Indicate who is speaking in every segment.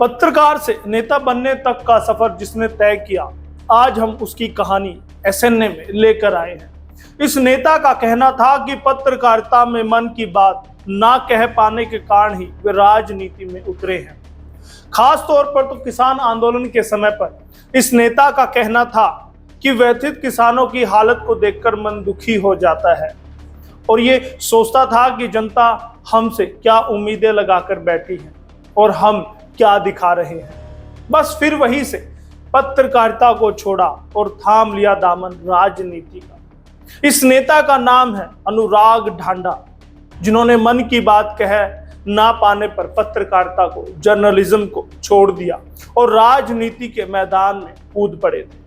Speaker 1: पत्रकार से नेता बनने तक का सफर जिसने तय किया, आज हम उसकी कहानी एसएनए में लेकर आए हैं। इस नेता का कहना था कि पत्रकारिता में मन की बात ना कह पाने के कारण ही वे राजनीति में उतरे हैं। खास तौर पर तो किसान आंदोलन के समय पर इस नेता का कहना था कि व्यथित किसानों की हालत को देखकर मन दुखी हो जाता है और ये सोचता था कि जनता हमसे क्या उम्मीदें लगाकर बैठी है और हम क्या दिखा रहे हैं। बस फिर वहीं से पत्रकारिता को छोड़ा और थाम लिया दामन राजनीति का। इस नेता का नाम है अनुराग ढांडा, जिन्होंने मन की बात कह ना पाने पर पत्रकारिता को, जर्नलिज्म को छोड़ दिया और राजनीति के मैदान में कूद पड़े थे।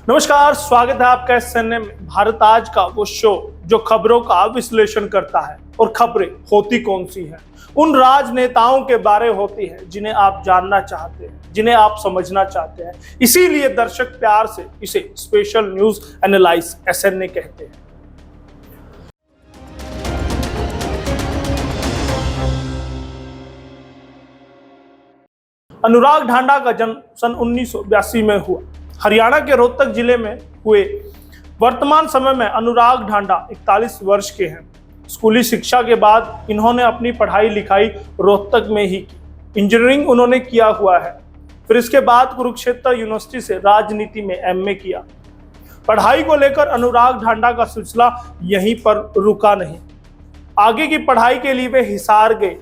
Speaker 1: नमस्कार, स्वागत है आपका एसएनए में। भारत आज का वो शो जो खबरों का विश्लेषण करता है और खबरें होती कौन सी हैं, उन राजनेताओं के बारे होती है जिन्हें आप जानना चाहते हैं, जिन्हें आप समझना चाहते हैं। इसीलिए दर्शक प्यार से इसे स्पेशल न्यूज एनालाइज एसएनए कहते हैं। अनुराग ढांडा का जन्म सन 1982 में हुआ। हरियाणा के रोहतक जिले में हुए। वर्तमान समय में अनुराग ढांडा 41 वर्ष के हैं। स्कूली शिक्षा के बाद इन्होंने अपनी पढ़ाई लिखाई रोहतक में ही की। इंजीनियरिंग उन्होंने किया हुआ है। फिर इसके बाद कुरुक्षेत्र यूनिवर्सिटी से राजनीति में एमए किया। पढ़ाई को लेकर अनुराग ढांडा का सिलसिला यहीं पर रुका नहीं। आगे की पढ़ाई के लिए वे हिसार गए,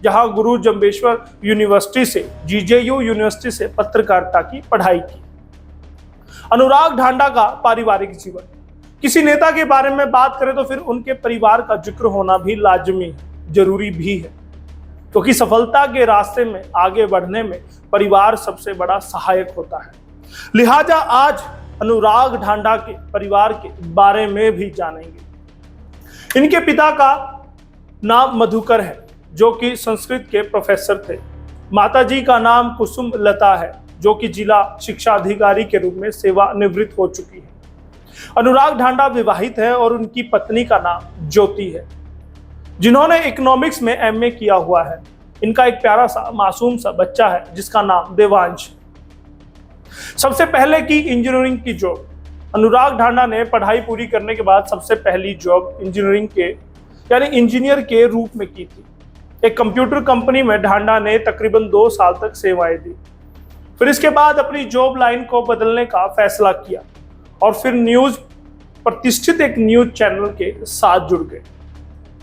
Speaker 1: जहां गुरु जम्बेश्वर यूनिवर्सिटी से, जीजेयू यूनिवर्सिटी से पत्रकारिता की पढ़ाई की। अनुराग ढांडा का पारिवारिक जीवन। किसी नेता के बारे में बात करें तो फिर उनके परिवार का जिक्र होना भी लाजमी है, जरूरी भी है, क्योंकि सफलता के रास्ते में आगे बढ़ने में परिवार सबसे बड़ा सहायक होता है। लिहाजा आज अनुराग ढांडा के परिवार के बारे में भी जानेंगे। इनके पिता का नाम मधुकर है, जो कि संस्कृत के प्रोफेसर थे। माताजी का नाम कुसुम लता है, जो कि जिला शिक्षा अधिकारी के रूप में सेवानिवृत्त हो चुकी है। अनुराग ढांडा विवाहित है और उनकी पत्नी का नाम ज्योति है, जिन्होंने इकोनॉमिक्स में एमए किया हुआ है। इनका एक प्यारा सा मासूम सा बच्चा है जिसका नाम देवांश। सबसे पहले की इंजीनियरिंग की जॉब। अनुराग ढांडा ने पढ़ाई पूरी करने के बाद सबसे पहली जॉब इंजीनियरिंग के यानी इंजीनियर के रूप में की थी। एक कंप्यूटर कंपनी में ढांडा ने तकरीबन 2 साल तक सेवाएं दी। फिर इसके बाद अपनी जॉब लाइन को बदलने का फैसला किया और फिर प्रतिष्ठित एक न्यूज चैनल के साथ जुड़ गए।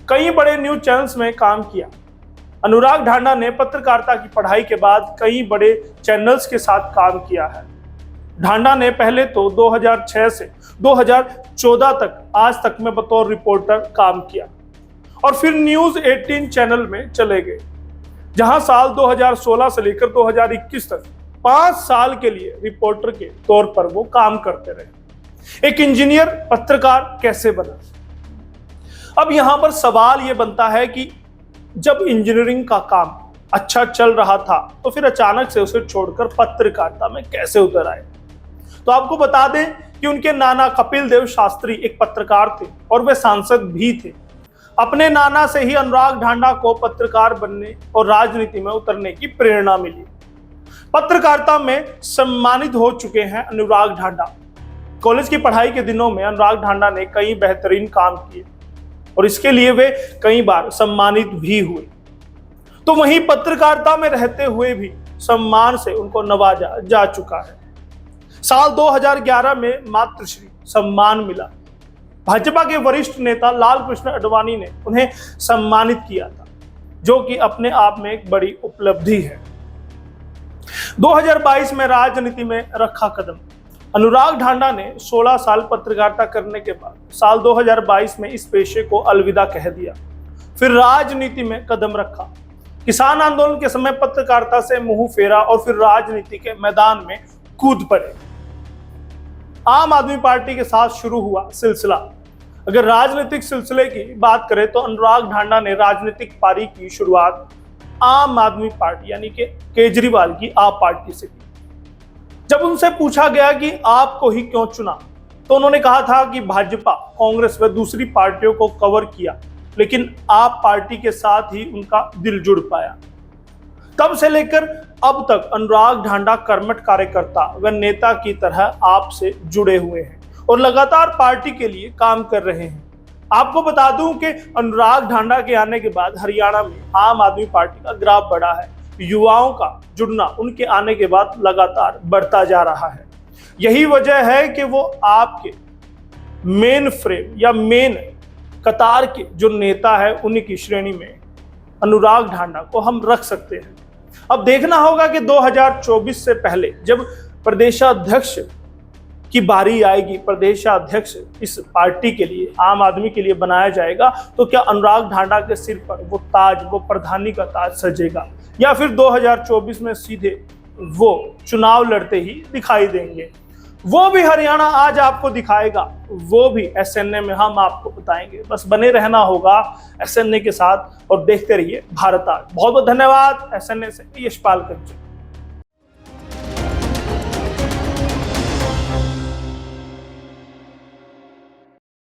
Speaker 1: कई बड़े न्यूज चैनल्स में काम किया। अनुराग ढांडा ने पत्रकारिता की पढ़ाई के बाद कई बड़े चैनल्स के साथ काम किया है। ढांडा ने पहले तो 2006 से 2014 तक आज तक में बतौर रिपोर्टर काम किया और फिर न्यूज 18 चैनल में चले गए, जहां साल 2016 से लेकर 2021 तक 5 साल के लिए रिपोर्टर के तौर पर वो काम करते रहे। एक इंजीनियर पत्रकार कैसे बना? अब यहां पर सवाल यह बनता है कि जब इंजीनियरिंग का काम अच्छा चल रहा था तो फिर अचानक से उसे छोड़कर पत्रकारिता में कैसे उतर आए? तो आपको बता दें कि उनके नाना कपिल देव शास्त्री एक पत्रकार थे और वे सांसद भी थे। अपने नाना से ही अनुराग ढांडा को पत्रकार बनने और राजनीति में उतरने की प्रेरणा मिली। पत्रकारिता में सम्मानित हो चुके हैं अनुराग ढांडा। कॉलेज की पढ़ाई के दिनों में अनुराग ढांडा ने कई बेहतरीन काम किए और इसके लिए वे कई बार सम्मानित भी हुए। तो वहीं पत्रकारिता में रहते हुए भी सम्मान से उनको नवाजा जा चुका है। साल 2011 में मातृश्री सम्मान मिला। भाजपा के वरिष्ठ नेता लाल कृष्ण आडवाणी ने उन्हें सम्मानित किया था, जो कि अपने आप में एक बड़ी उपलब्धि है। 2022 में राजनीति में रखा कदम। अनुराग ढांडा ने 16 साल पत्रकारिता करने के बाद साल 2022 में इस पेशे को अलविदा कह दिया। फिर राजनीति में कदम रखा। किसान आंदोलन के समय पत्रकारिता से मुंह फेरा और फिर राजनीति के मैदान में कूद पड़े। आम आदमी पार्टी के साथ शुरू हुआ सिलसिला। अगर राजनीतिक सिलसिले की बात करें तो अनुराग ढांडा ने राजनीतिक पारी की शुरुआत आम आदमी पार्टी यानी कि केजरीवाल की आप पार्टी से की। जब उनसे पूछा गया कि आपको ही क्यों चुना, तो उन्होंने कहा था कि भाजपा, कांग्रेस व दूसरी पार्टियों को कवर किया, लेकिन आप पार्टी के साथ ही उनका दिल जुड़ पाया। तब से लेकर अब तक अनुराग ढांडा कर्मठ कार्यकर्ता व नेता की तरह आपसे जुड़े हुए हैं और लगातार पार्टी के लिए काम कर रहे हैं। आपको बता दूं कि अनुराग ढांडा के आने के बाद हरियाणा में आम आदमी पार्टी का ग्राफ बढ़ा है। युवाओं का जुड़ना उनके आने के बाद लगातार बढ़ता जा रहा है। यही वजह है कि वो आपके मेन फ्रेम या मेन कतार के जो नेता है उन्हीं की श्रेणी में अनुराग ढांडा को हम रख सकते हैं। अब देखना होगा कि 2024 से पहले जब प्रदेशाध्यक्ष की बारी आएगी, प्रदेशाध्यक्ष इस पार्टी के लिए, आम आदमी के लिए बनाया जाएगा, तो क्या अनुराग ढांडा के सिर पर वो ताज, वो प्रधानी का ताज सजेगा, या फिर 2024 में सीधे वो चुनाव लड़ते ही दिखाई देंगे? वो भी हरियाणा आज आपको दिखाएगा, वो भी एसएनए में हम आपको बताएंगे। बस बने रहना होगा एसएनए के साथ और देखते रहिए भारत आज। बहुत बहुत धन्यवाद। एसएनए से यशपाल कंचन।